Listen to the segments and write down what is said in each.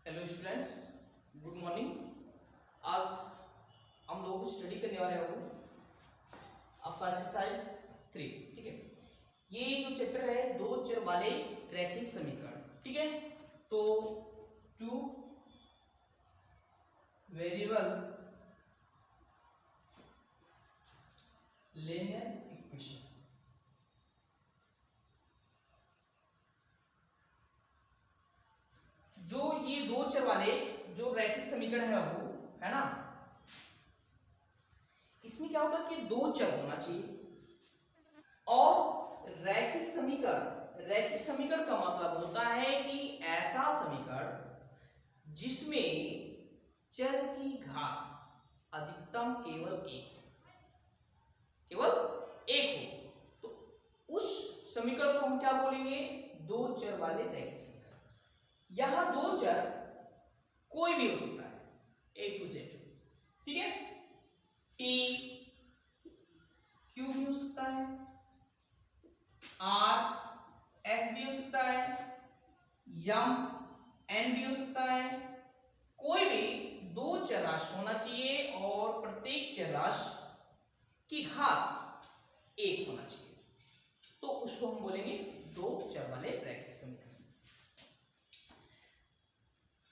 Hello students, good morning. आज हम लोग स्टडी करने वाले हैं आपका एक्सरसाइज 3। ठीक है, ये जो चैप्टर है दो चर वाले रैखिक समीकरण। ठीक है, तो टू वेरिएबल लीनियर इक्वेशन। जो ये दो चर वाले जो रैखिक समीकरण है वो है ना, इसमें क्या होता है कि दो चर होना चाहिए। और रैखिक समीकरण का मतलब होता है कि ऐसा समीकरण जिसमें चर की घात अधिकतम केवल एक हो, तो उस समीकरण को हम क्या बोलेंगे? दो चर वाले रैखिक समीकरण। यहां दो चर कोई भी हो सकता है, ए टू जेड। ठीक है, टी क्यू भी हो सकता है, आर एस भी हो सकता है, यम एन भी हो सकता है। कोई भी दो चर राशि होना चाहिए और प्रत्येक चर राशि की घात एक होना चाहिए, तो उसको हम बोलेंगे दो चर वाले रैखिक समीकरण।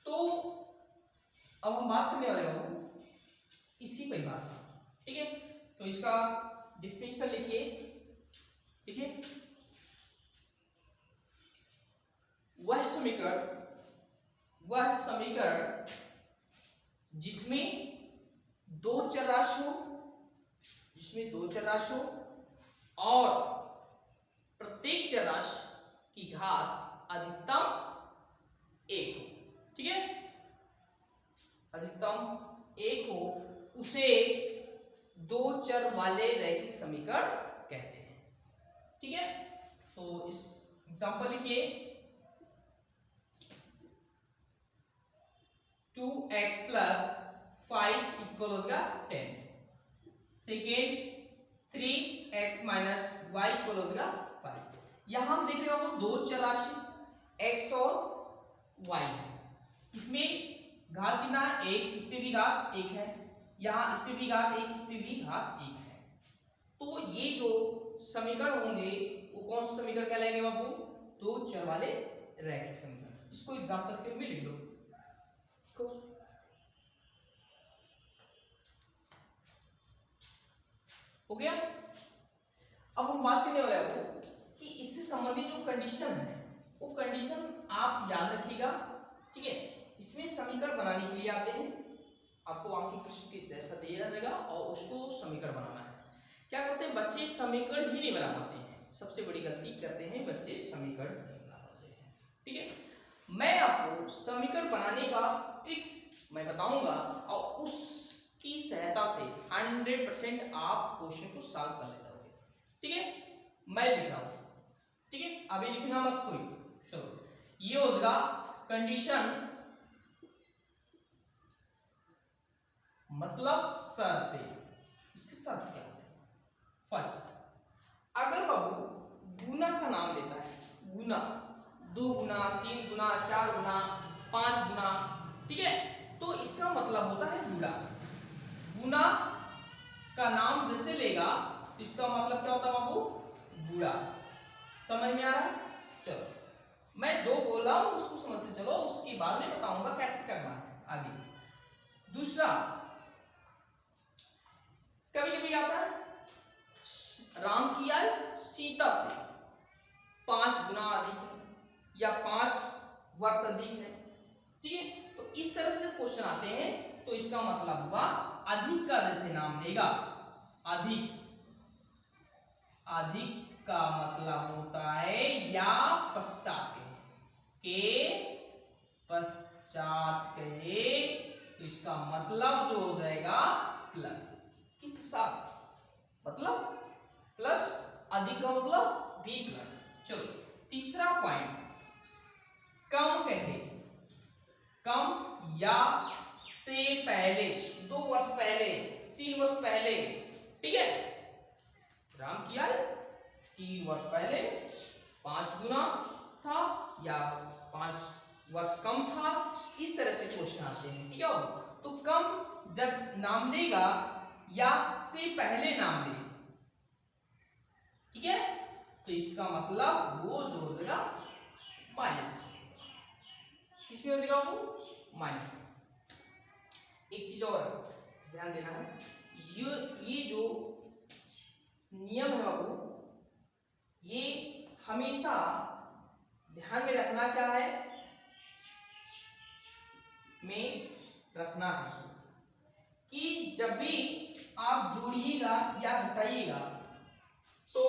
तो अब हम बात करने वाले हैं इसकी परिभाषा। ठीक है, तो इसका डिफिनेशन लिखिए। ठीक है, वह समीकरण जिसमें दो चर राशि हो और प्रत्येक चर राशि की घात अधिकतम एक हो। ठीक है, अधिकतम एक हो, उसे दो चर वाले रैखिक समीकरण कहते हैं। ठीक है, तो इस एग्जांपल लिखिए। 2x + 5 = 10। Second 3x - y = 5। यहां हम देख रहे हो दो चर राशि x और y है। इसमें घात कितना? एक। इस पे भी घात एक है, यहां इस पे भी घात एक, इस पे भी घात एक है। तो ये जो समीकरण होंगे वो कौन से समीकरण कहलाएंगे बाबू? दो चर वाले रैखिक समीकरण। इसको एग्जांपल के रूप में लिख लो। हो गया। अब हम बात करने वाले हैं कि इससे संबंधित जो कंडीशन है वो कंडीशन आप याद रखिएगा। ठीक है, इसमें समीकरण बनाने के लिए आते हैं, आपको आंकिक प्रश्न के जैसा दिया जाएगा और उसको समीकरण बनाना है। क्या करते हैं बच्चे? समीकरण ही नहीं बना पाते हैं। सबसे बड़ी गलती करते हैं बच्चे, समीकरण नहीं बना पाते हैं। ठीक है, मैं आपको समीकरण बनाने का ट्रिक्स मैं बताऊंगा और उसकी सहायता से 100% आप क्वेश्चन को सॉल्व कर ले जाओगे। ठीक है, मैं लिख रहा हूं। ठीक है, अभी लिखना मत कोई। चलो, ये हो जाएगा कंडीशन मतलब शर्त। इसके शर्त क्या होते हैं? फर्स्ट, अगर बाबू गुना का नाम लेता है, गुना 2 गुना 3 गुना 4 गुना 5 गुना, ठीक है, तो इसका मतलब होता है गुणा। गुना का नाम जैसे लेगा तो इसका मतलब क्या होता है बाबू? गुणा। समझ में आ रहा है? चलो, मैं जो बोल रहा हूं उसको समझते चलो, उसके बाद में बताऊंगा कैसे करना है आगे। दूसरा, कभी कभी आता है राम की आय सीता से 5 गुना अधिक है या 5 वर्ष अधिक है। ठीक है, तो इस तरह से क्वेश्चन आते हैं तो इसका मतलब हुआ अधिक का जैसे नाम लेगा। अधिक का मतलब होता है या पश्चात के पश्चात कहे तो इसका मतलब जो हो जाएगा प्लस की पश्चात, मतलब प्लस। अधिक का मतलब बी प्लस। चलो, तीसरा पॉइंट, कम कहे, कम या से पहले, 2 वर्ष पहले, 3 वर्ष पहले। ठीक है, राम की आय 3 वर्ष पहले 5 गुना था या 5 वर्ष कम था, इस तरह से क्वेश्चन आते हैं। ठीक है बाबू, तो कम जब नाम लेगा या से पहले नाम ले, ठीक है, तो इसका मतलब वो जो हो जाएगा माइनस, किसमें हो जाएगा वो माइनस में। एक चीज और ध्यान देना है, ये जो नियम है बाबू, ये हमेशा ध्यान में रखना क्या है, में रखना है कि जब भी आप जोड़िएगा या घटाइएगा तो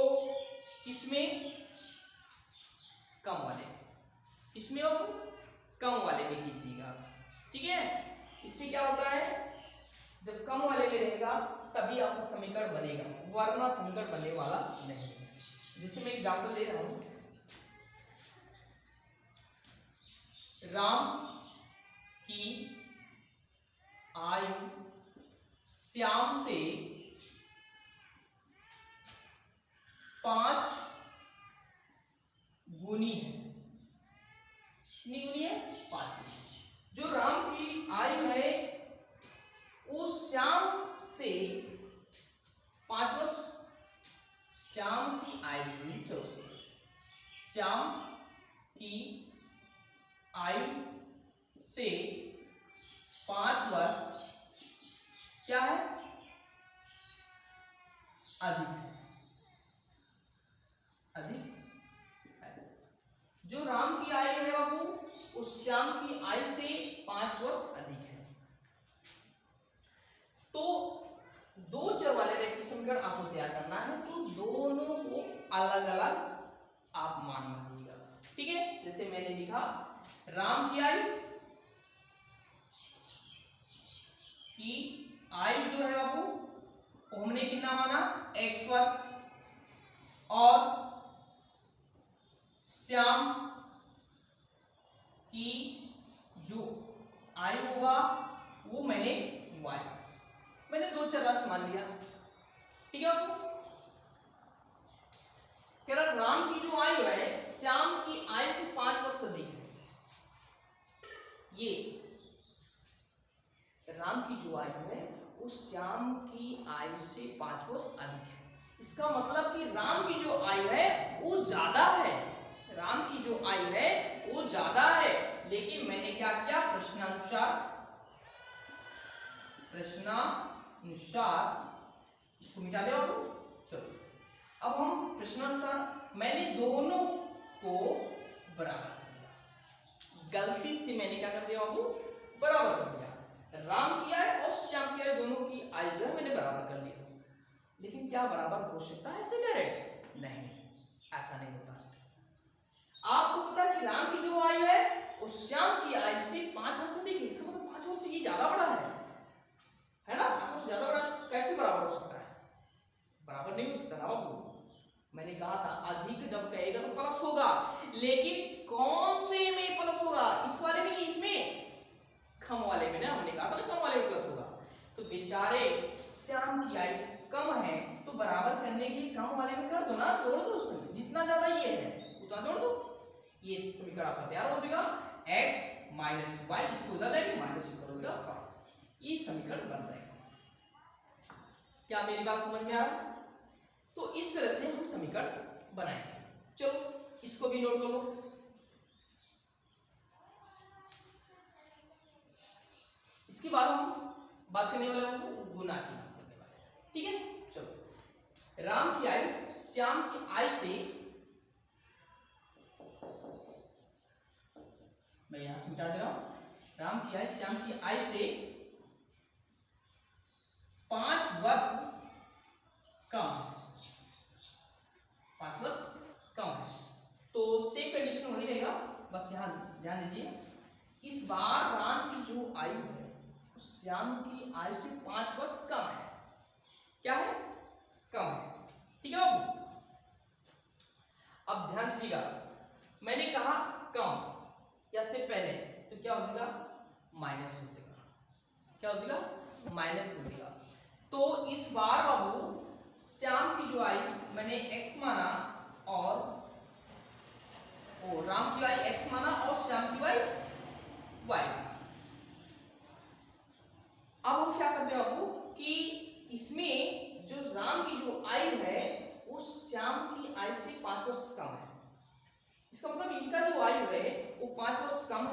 किसमें, कम वाले, किसमें हो, कम वाले में कीजिएगा। ठीक है, इससे क्या होता है, जब कम वाले में रहेगा तभी आपका समीकरण बनेगा, वरना समीकरण बनने वाला नहीं। जैसे मैं एग्जांपल ले रहा हूं, राम की आयु श्याम से 5 गुनी है, कितनी गुनी है, 5 गुनी। जो राम की आयु है वो श्याम से 5 वर्ष, श्याम की आयु, चलो श्याम की आयु से 5 वर्ष क्या है, अधिक है, अधिक है। जो राम की आयु है बाबू वो श्याम की आयु से 5 वर्ष अधिक है। तो दो चर वाले रेखीय समीकरण आपको तैयार करना है, तो दोनों को अलग अलग आप मान लीजिएगा। ठीक है, जैसे मैंने लिखा राम की आयु जो है बाबू वो हमने कितना माना, x वर्ष, और श्याम की जो आयु होगा वो मैंने y वर्ष, मैंने दो चर राशि मान लिया। ठीक है बाबू, कह रहा राम की जो आयु है श्याम की आयु से 5 वर्ष अधिक है। ये राम की जो आयु है वो श्याम की आयु से 5 वर्ष अधिक है। इसका मतलब कि राम की जो आयु है वो ज्यादा है, राम की जो आयु है वो ज्यादा है, लेकिन मैंने क्या किया, प्रश्नानुसार इसको मिटा दिया। चलो अब हम प्रश्नानुसार, मैंने दोनों को बराबर कर दिया, गलती से मैंने क्या कर दिया बाबू, बराबर कर दिया। राम की आयु और श्याम की आयु दोनों की आयु जो है मैंने बराबर कर लिया, लेकिन क्या बराबर हो सकता है ऐसे डायरेक्ट? नहीं, ऐसा नहीं होता। आपको पता है कि राम की जो आयु है वो श्याम की आयु से 5 वर्ष अधिक है, इसका मतलब 5 वर्ष ये ज्यादा बड़ा है ना, 5 वर्ष ज्यादा बड़ा, कैसे बराबर हो सकता है? बराबर नहीं हो सकता ना बाबू। मैंने कहा था अधिक जब कहेगा तो प्लस होगा, लेकिन कौन से में प्लस होगा, इस वाले में कि इसमें, कम वाले में ना, हमने कहा था ना कम वाले में प्लस होगा। तो बेचारे श्याम की आयु कम है तो बराबर करने के लिए कम वाले में कर दो ना, जोड़ दो उसमें, जितना ज्यादा ये है उतना जोड़ दो, ये समीकरण आपका तैयार हो जाएगा। x माइनस वाई, इसको उधर लेके माइनस इक्वल हो जाएगा 5, ये समीकरण बन जाएगा। क्या मेरी बात समझ में आ रहा है? तो इस तरह से हम समीकरण बनाएंगे। चलो इसको भी नोट कर लो। इसके बाद हम बात करने वाले हैं गुना की बात करने वाले। ठीक है, चलो राम की आयु श्याम की आयु से, मैं यहां से मिटा दे रहा हूं, राम की आयु श्याम की आयु से 5 वर्ष कम है, 5 वर्ष कम है, तो सेम कंडीशन वही रहेगा, बस यहां ध्यान दीजिए। इस बार राम की जो आयु है श्याम की आयु से 5 वर्ष कम है, क्या है, कम है। ठीक है बाबू, अब ध्यान दीजिएगा, मैंने कहा कम या से पहले, तो क्या हो जाएगा, माइनस हो जाएगा, क्या हो जाएगा, माइनस हो जाएगा। तो इस बार बाबू श्याम की जो आयु मैंने x माना और राम की आयु x माना और श्याम की आयु आयु से 5 वर्ष कम है। इसका मतलब इनका जो आयु है वो 5 वर्ष कम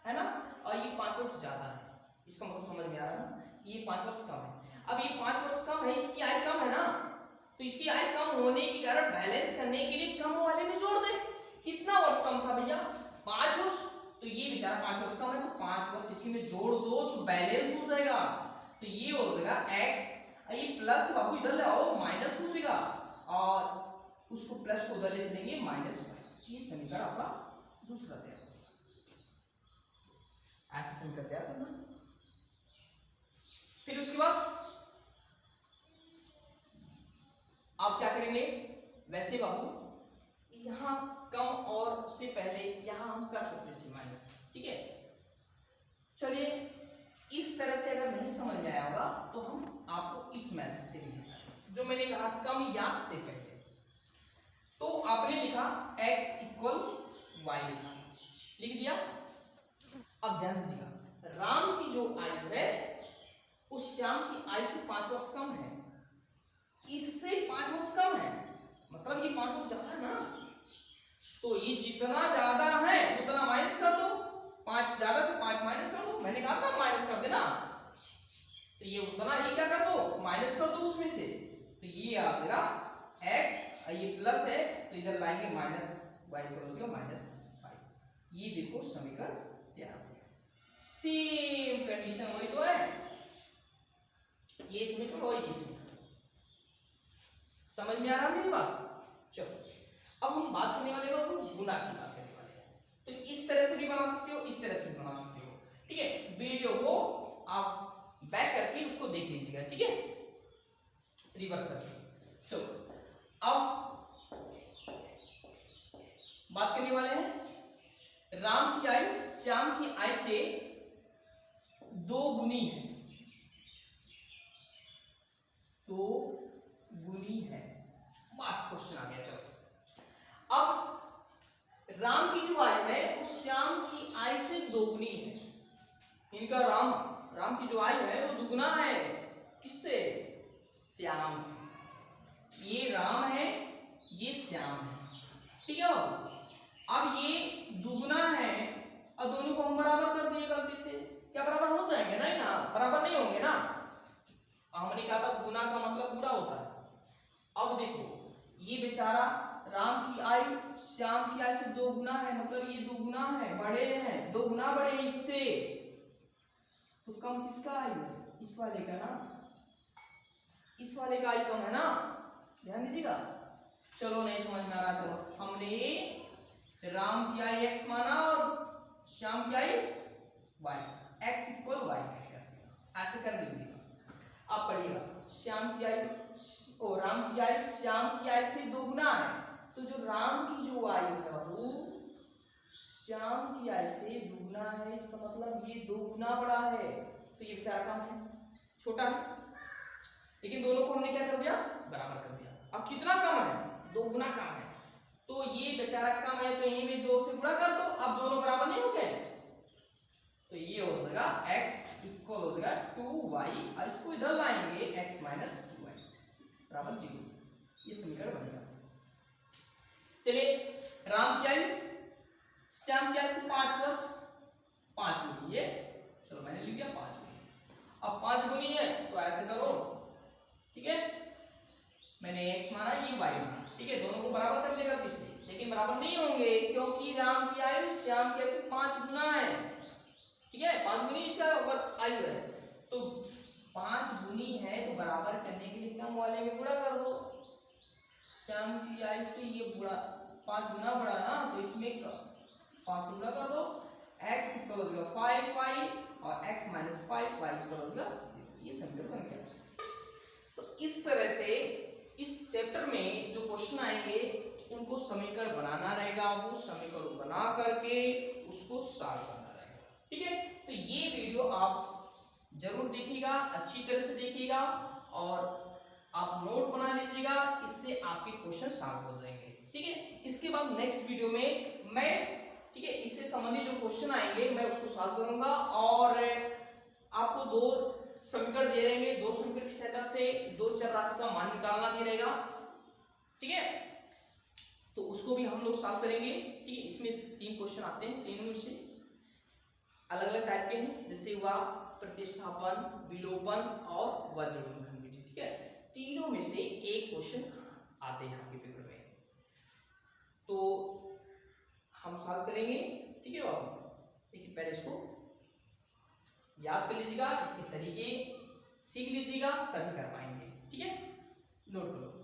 है ना, और ये 5 वर्ष ज्यादा है। इसका मतलब समझ में आ रहा है ना, ये 5 वर्ष कम है। अब ये 5 वर्ष कम है, इसकी आयु कम है ना, तो इसकी आयु कम होने के कारण बैलेंस करने के लिए कम वाले में जोड़ दे। कितना वर्ष कम था भैया? 5 वर्ष। तो ये बेचारा 5 वर्ष कम है, तो 5 वर्ष इसी में जोड़ दो तो बैलेंस हो जाएगा। तो ये हो जाएगा x, ये प्लस बाबू इधर ले आओ, माइनस हो जाएगा, और उसको प्लस को उधर ले चलेंगे -5। ये समीकरण आपका दूसरा तैयार हो गया। ऐसे समीकरण तैयार करना। फिर उसके बाद आप क्या करेंगे? वैसे बाबू यहां कम और से पहले यहां हम कर सकते थे माइनस, ठीक है। चलिए इस तरह से अगर नहीं समझ में आया होगा तो हम आपको इस मेथड से भी जो मैंने कहा कम या से पहले, तो आपने लिखा x = y लिख दिया। अब ध्यान दीजिएगा, राम की जो आयु है उस श्याम की आयु से 5 वर्ष कम है, इससे 5 वर्ष कम है, मतलब ये 5 वर्ष ज्यादा है ना, तो ये जितना ज्यादा है उतना माइनस कर दो। 5 ज्यादा तो 5 माइनस कर दो, मैंने कहा था माइनस कर देना, तो ये उतना ये क्या कर दो, माइनस कर दो उसमें से, तो ये आ जाएगा x, ये प्लस है तो इधर लाएंगे माइनस, y को हो जाएगा -5। ये देखो समीकरण तैयार हो गया। सेम कंडीशन वही तो है, ये समीकरण और ये समीकरण। समझ में आ रहा है मेरी बात? चलो अब हम बात करने वाले हैं, गुना की बात करने वाले हैं। तो इस तरह से भी बना सकते हो, इस तरह से भी बना सकते हो, ठीक है। वीडियो को आप बैक करके उसको देख लीजिएगा, ठीक है, रिवर्स करके। चलो अब बात करने वाले हैं, राम की आयु श्याम की आयु से 2 गुनी है, 2 गुनी है। बस क्वेश्चन आ गया। चलो अब राम की जो आयु है उस श्याम की आयु से 2 गुनी है। इनका राम की जो आयु है वो दुगुना है, किससे? श्याम से। ये राम है, ये श्याम है, ठीक है। अब ये दुगुना है और दोनों को हम बराबर कर दिए गलती से, क्या बराबर हो जाएंगे? नहीं ना, बराबर नहीं होंगे ना। हमने कहा था गुना का मतलब गुणा होता है। अब देखो ये बेचारा राम की आयु श्याम की आयु से 2 गुना है, मतलब ये 2 गुना है, बड़े हैं, 2 गुना बड़े हैं इससे, तो कम किसका आयु है? इस वाले का ना, इस वाले का आयु कम है ना, ध्यान दीजिएगा। चलो नहीं समझ में आ रहा, चलो हमने राम की आयु x माना और श्याम की आयु y, x = y ऐसे कर लीजिएगा। आप पढ़िएगा, श्याम की आयु और राम की आयु श्याम की आयु से 2 गुना है, तो जो राम की जो आयु है वो श्याम की आयु से 2 गुना है, इसका मतलब ये 2 गुना बड़ा है, तो ये बेचारा कम है, छोटा है, लेकिन दोनों को हमने क्या कर दिया? बराबर कर दिया। अब कितना कम है? 2 गुना कम है, तो ये बेचारा कम है तो यहीं में 2 से गुणा कर दो। अब दोनों बराबर नहीं हो गए, तो ये हो जाएगा x इक्वल हो जाएगा 2y, और इसको इधर लाएंगे x - 2y बराबर 0। ये समीकरण बनेगा। चलिए राम की आयु श्याम की आयु से 5 वर्ष 5 गुनी है, चलो मैंने लिख दिया 5 गुनी। अब 5 गुनी है तो ऐसे करो, ठीक है, मैंने x माना, ये y माना, ठीक है, दोनों को बराबर कर देगा किससे, लेकिन बराबर नहीं होंगे क्योंकि राम की आयु श्याम की आयु से 5 गुना है, ठीक है, 5 गुनी इसका आयु है, तो 5 गुनी है तो बराबर करने के लिए कम वाले में गुणा कर दो। श्याम की आयु से ये गुणा 5 गुना बड़ा ना, तो इसमें 5 से गुणा कर दो, x इक्वल हो जाएगा 5y और x - 5y इक्वल हो जाएगा, ये समीकरण बन गया। तो इस तरह से इस चैप्टर में जो क्वेश्चन आएंगे उनको समीकरण बनाना रहेगा, वो समीकरण बना करके उसको सॉल्व करना रहेगा, ठीक है। तो ये वीडियो आप जरूर देखिएगा, अच्छी तरह से देखिएगा और आप नोट बना लीजिएगा, इससे आपके क्वेश्चन सॉल्व हो जाएंगे, ठीक है। इसके बाद नेक्स्ट वीडियो में मैं, ठीक है, इससे संबंधित जो क्वेश्चन आएंगे मैं उसको सॉल्व करूंगा और आपको 2 समीकरण दे देंगे, 2 समीकरण की सहायता से 2 चर राशि का मान निकालना भी रहेगा, ठीक है। तो उसको भी हम लोग सॉल्व करेंगे। ठीक है, इसमें 3 क्वेश्चन आते हैं, तीनों में से अलग अलग टाइप के हैं, जैसे हुआ प्रतिस्थापन, विलोपन और वज्रगुणन विधि। ठीक है, तीनों में से एक क्वेश्चन आते हैं आपके पेपर में, तो हम सॉल्व करेंगे। ठीक है बाबू, देखिए पहले इसको याद कर लीजिएगा, इसके तरीके सीख लीजिएगा, तभी कर पाएंगे। ठीक है, नोट करो।